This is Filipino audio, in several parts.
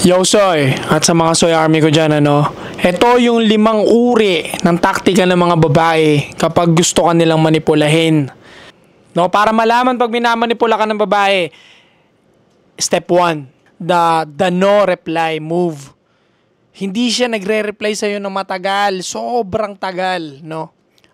Yo Soy, at sa mga Soy Army ko dyan ito yung 5 uri ng taktika ng mga babae kapag gusto ka nilang manipulahin. Para malaman pag minamanipula ka ng babae, step 1, the no reply move. Hindi siya nagre-reply sa'yo ng matagal, sobrang tagal,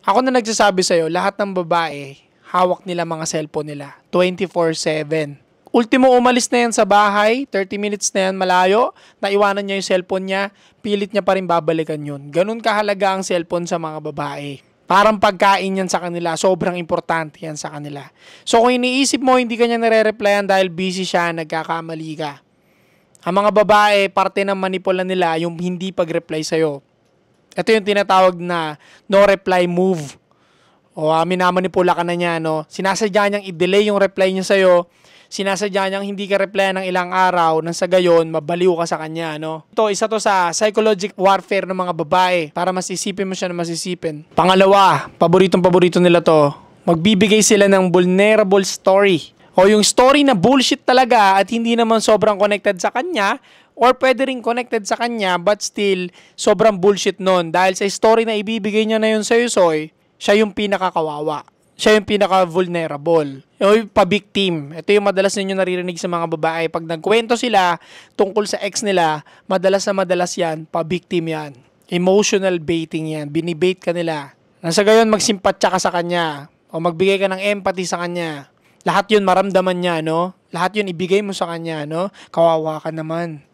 Ako na nagsasabi sa'yo, lahat ng babae, hawak nila mga cellphone nila, 24/7. Ultimo umalis na yan sa bahay, 30 minutes na yan malayo, naiwanan niya yung cellphone niya, pilit niya pa rin babalikan yun. Ganun kahalaga ang cellphone sa mga babae. Parang pagkain yan sa kanila, sobrang importante yan sa kanila. So kung iniisip mo hindi ka niya nare-replyan dahil busy siya, nagkakamali ka. Ang mga babae, parte ng manipula nila yung hindi pag-reply sa'yo. Ito yung tinatawag na no reply move. O minamanipula ka na niya, sinasadya niyang i-delay yung reply niya sa'yo. Sinasadya niyang hindi ka reply ng ilang araw nang sa gayon mabaliw ka sa kanya, Ito, isa to sa psychological warfare ng mga babae para masisipin mo siya na masisipin. Pangalawa, paborito nila to, magbibigay sila ng vulnerable story. O yung story na bullshit talaga at hindi naman sobrang connected sa kanya or pwede rin connected sa kanya but still sobrang bullshit nun. Dahil sa story na ibibigay niya na yun sa'yo, Soy, siya yung pinakakawawa. Siya yung pinaka-vulnerable. Yung pa-victim. Ito yung madalas ninyo naririnig sa mga babae. Pag nagkwento sila tungkol sa ex nila, madalas yan, pa-victim yan. Emotional baiting yan. Binibait ka nila. Nasa gayon, magsimpatya ka sa kanya. O magbigay ka ng empathy sa kanya. Lahat yun maramdaman niya, Lahat yun ibigay mo sa kanya, Kawawa ka naman,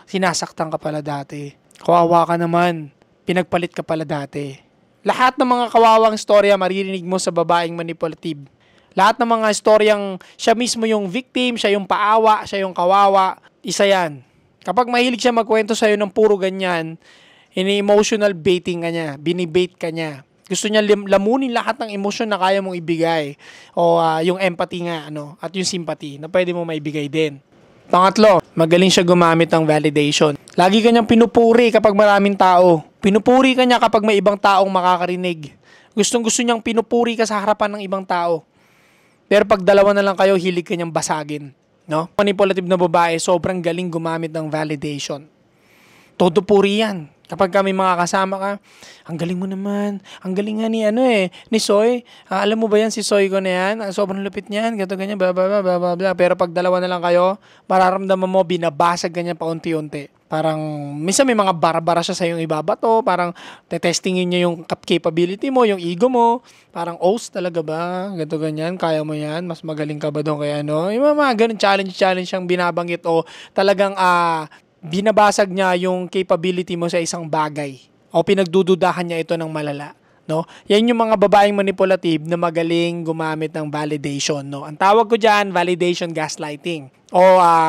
Sinasaktan ka pala dati. Kawawa ka naman. Pinagpalit ka pala dati. Lahat ng mga kawawang storya maririnig mo sa babaeng manipulative. Lahat ng mga storyang siya mismo yung victim, siya yung paawa, siya yung kawawa, isa yan. Kapag mahilig siya magkwento sa'yo ng puro ganyan, ini-emotional baiting ka niya, binibait ka niya. Gusto niya lamunin lahat ng emosyon na kaya mong ibigay. O yung empathy nga, at yung sympathy na pwede mo maibigay din. Pangatlo, magaling siya gumamit ng validation. Lagi kanyang pinupuri kapag maraming tao. Pinupuri ka niya kapag may ibang taong makakarinig. Gustong-gusto niyang pinupuri ka sa harapan ng ibang tao. Pero pag dalawa na lang kayo, hilig ka niyang basagin. Manipulative na babae, sobrang galing gumamit ng validation. Todo puri yan. Kapag kami mga kasama ka, ang galing mo naman. Ang galing nga ni Soy. Alam mo ba yan si Soy ko na yan? Sobrang lupit niyan. Gato ganyan, blah, blah, blah, blah, blah. Pero pag dalawa na lang kayo, mararamdaman mo, binabasag ganyan paunti-unti. Parang, minsan may mga bara-bara siya sa yung ibabato. Parang, testingin niya yung capability mo, yung ego mo. Parang, talaga ba? Gato ganyan, kaya mo yan? Mas magaling ka ba doon kaya Yung mga ganun challenge siyang binabanggit o talagang, binabasag niya yung capability mo sa isang bagay o pinagdududahan niya ito ng malala, Yan yung mga babaeng manipulative na magaling gumamit ng validation, Ang tawag ko diyan, validation gaslighting. O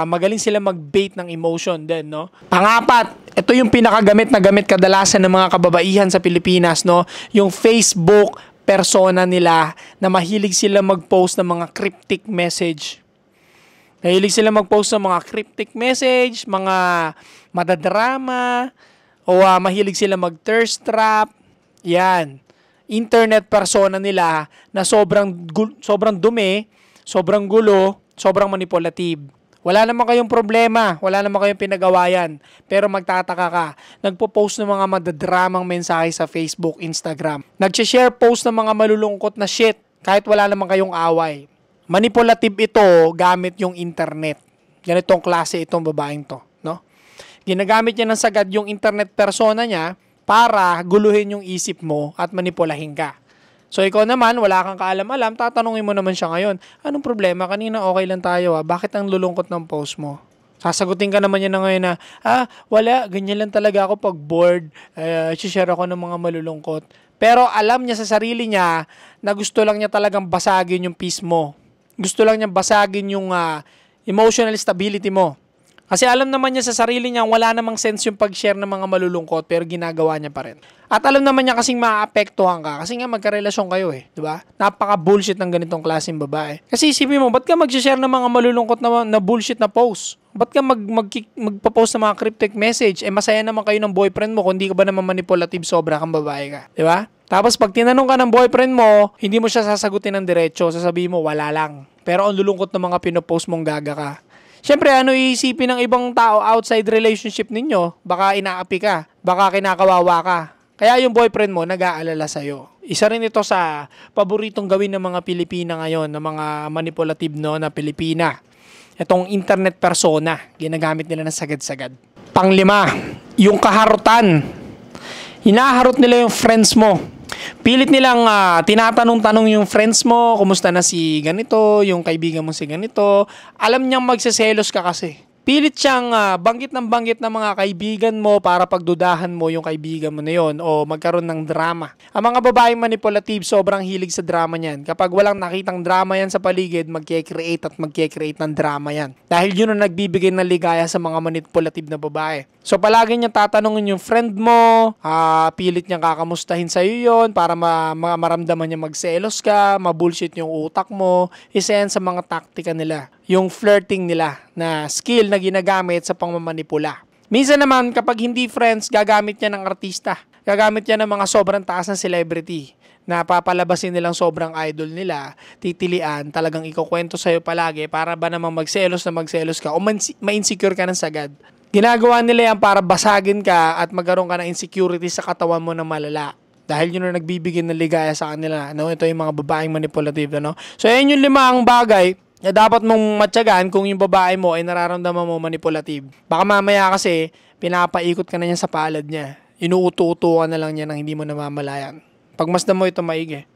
magaling sila mag-bait ng emotion din, Pangapat, ito yung pinakagamit na gamit kadalasan ng mga kababaihan sa Pilipinas, Yung Facebook persona nila na mahilig sila mag-post ng mga cryptic message. Mahilig sila mag-post ng mga cryptic message, mga madadrama, o mahilig sila mag-thirst trap. Yan. Internet persona nila na sobrang dumi, sobrang gulo, sobrang manipulative. Wala naman kayong problema, wala naman kayong pinagawayan, pero magtataka ka, nagpo-post ng mga madadramang mensahe sa Facebook, Instagram. Nag-share post ng mga malulungkot na shit, kahit wala naman kayong away. Manipulative ito gamit yung internet. Ganitong klase itong babaeng to, Ginagamit niya ng sagad yung internet persona niya para guluhin yung isip mo at manipulahin ka. So ikaw naman, wala kang kaalam-alam, tatanungin mo naman siya ngayon, anong problema? Kanina okay lang tayo, bakit ang lulungkot ng post mo? Sasagutin ka naman niya na ngayon na, wala, ganyan lang talaga ako pag bored, share ako ng mga malulungkot. Pero alam niya sa sarili niya na gusto lang niya talagang basagin yung peace mo. Gusto lang niya basagin yung emotional stability mo. Kasi alam naman niya sa sarili niya wala namang sense yung pag-share ng mga malulungkot pero ginagawa niya pa rin. At alam naman niya kasing maaapektuhan ka kasi nga magkarelasyon kayo di ba? Napaka-bullshit ng ganitong klaseng babae. Kasi isipin mo, ba't ka mag-share ng mga malulungkot na bullshit na post? Ba't ka magpo-post ng mga cryptic message? Masaya naman kayo ng boyfriend mo kung hindi ka ba naman manipulative sobra kang babae ka. Di ba? Tapos pag tinanong ka ng boyfriend mo, hindi mo siya sasagutin ng diretso. Sasabihin mo, wala lang. Pero ang lulungkot ng mga pinopost mong gaga ka. Siyempre, ano iisipin ng ibang tao outside relationship ninyo? Baka inaapi ka, baka kinakawawa ka. Kaya yung boyfriend mo nag-aalala sa'yo. Isa rin ito sa paboritong gawin ng mga Pilipina ngayon, ng mga manipulative na Pilipina. Itong internet persona, ginagamit nila ng sagad-sagad. Panglima, yung kaharutan. Hinaharot nila yung friends mo. Pilit nilang tinatanong-tanong yung friends mo, kumusta na si ganito, yung kaibigan mo si ganito. Alam niyang magseselos ka kasi. Pilit siyang banggit ng mga kaibigan mo para pagdudahan mo yung kaibigan mo na yun o magkaroon ng drama. Ang mga babaeng manipulative, sobrang hilig sa drama niyan. Kapag walang nakitang drama yan sa paligid, magke-create ng drama yan. Dahil yun ang nagbibigay ng ligaya sa mga manipulative na babae. So palagi niya tatanungin yung friend mo, pilit niya kakamustahin sa'yo yun para maramdaman niya magselos ka, mabullshit yung utak mo. Isa yan sa mga taktika nila. Yung flirting nila na skill na ginagamit sa pangmamanipula. Minsan naman kapag hindi friends, gagamit niya ng artista. Gagamit niya ng mga sobrang taas ng celebrity na papalabasin nilang sobrang idol nila, titilian, talagang ikukwento sa'yo palagi para ba namang magselos ka o ma-insecure ka ng sagad. Ginagawa nila yan para basagin ka at magkaroon ka ng insecurity sa katawan mo na malala. Dahil yun ang nagbibigay ng ligaya sa kanila. No? Ito yung mga babaeng manipulative. No? So, yan yung 5 bagay na dapat mong matyagaan kung yung babae mo ay nararamdaman mo manipulative. Baka mamaya kasi, pinapaikot ka na niya sa palad niya. Inuuto-uto ka na lang niya nang hindi mo namamalayan. Pagmasdan mo ito maigi.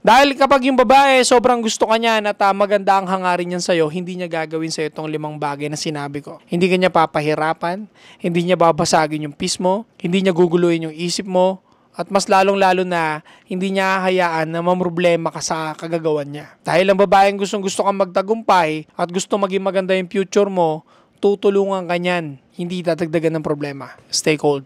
Dahil kapag yung babae sobrang gusto ka niya at maganda ang hangarin niyan sa'yo, hindi niya gagawin sa'yo itong 5 bagay na sinabi ko. Hindi ka niya papahirapan, hindi niya babasagin yung peace mo, hindi niya guguluhin yung isip mo, at mas lalong-lalo na hindi niya hahayaan na mamroblema ka sa kagagawan niya. Dahil ang babaeng gustong-gusto kang magtagumpay at gusto maging maganda yung future mo, tutulungan ka niyan, hindi dadagdagan ng problema. Stay cold.